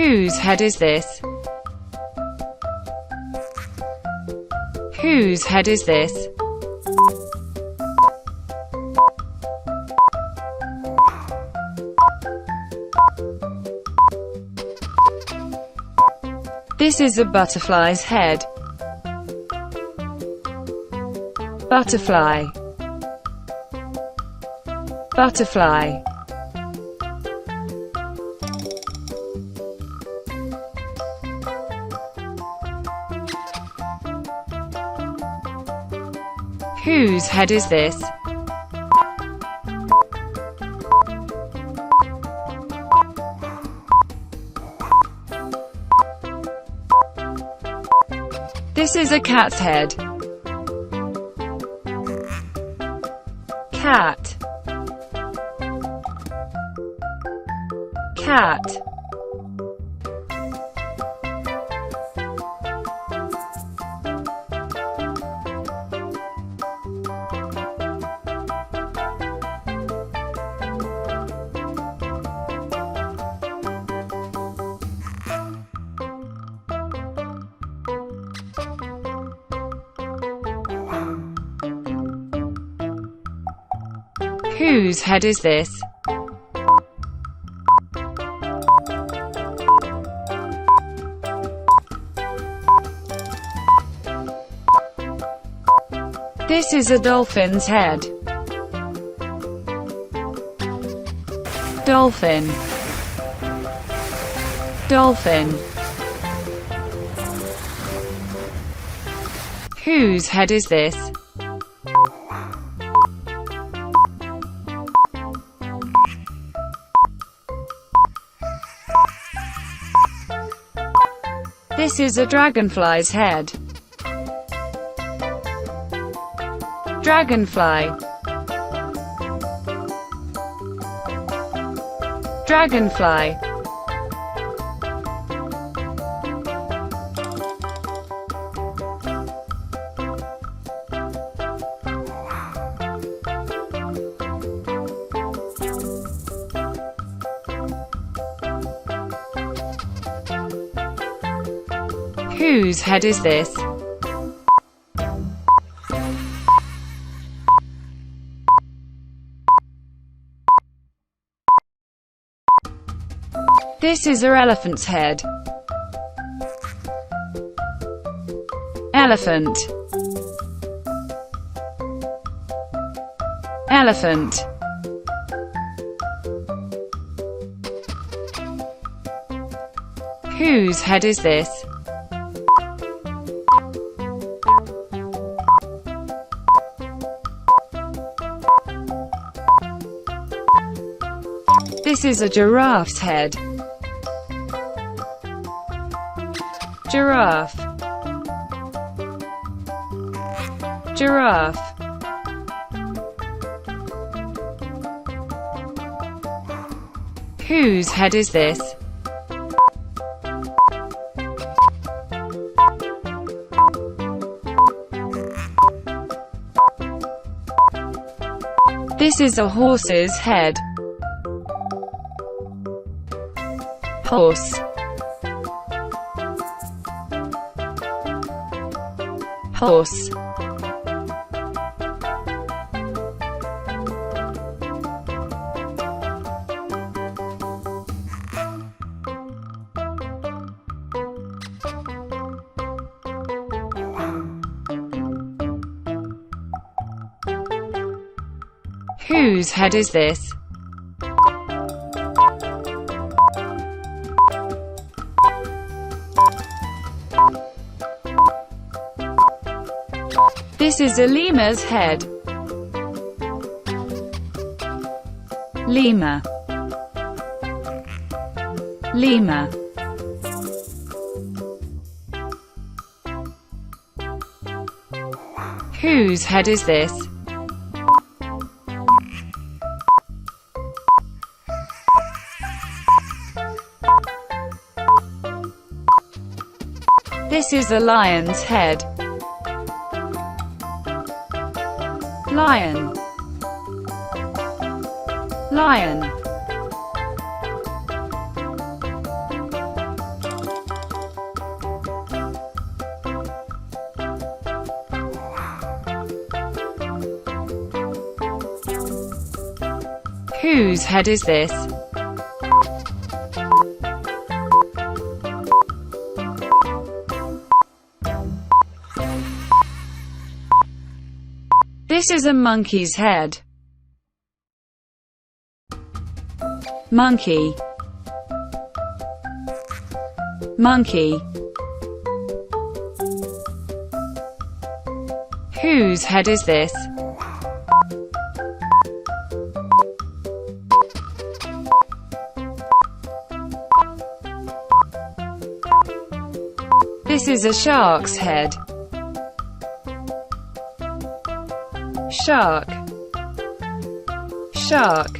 Whose head is this? Whose head is this? This is a butterfly's head. Butterfly. Butterfly. Whose head is this? This is a cat's head. Cat. Cat. Whose head is this? This is a dolphin's head. Dolphin. Dolphin. Whose head is this? This is a dragonfly's head. Dragonfly. Dragonfly. Whose head is this? This is an elephant's head. Elephant. Elephant. Whose head is this? This is a giraffe's head. Giraffe. Giraffe. Whose head is this? This is a horse's head. Horse. Horse. Whose head is this? This is a lemur's head. Lemur. Lemur. Whose head is this? This is a lion's head. Lion. Lion. Whose head is this? This is a monkey's head. Monkey. Monkey. Whose head is this? This is a shark's head. Shark. Shark.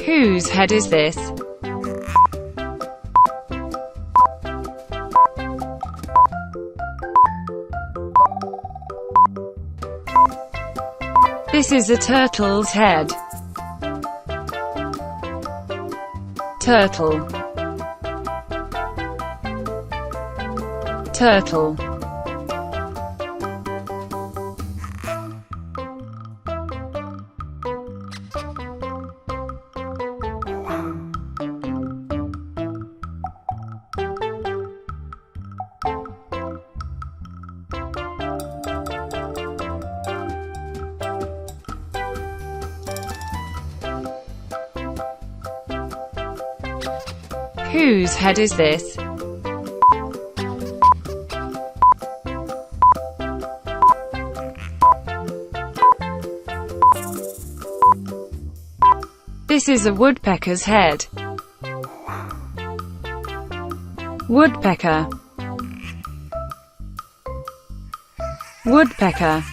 Whose head is this? This is a turtle's head. Turtle. Turtle. Whose head is this? This is a woodpecker's head. Woodpecker. Woodpecker.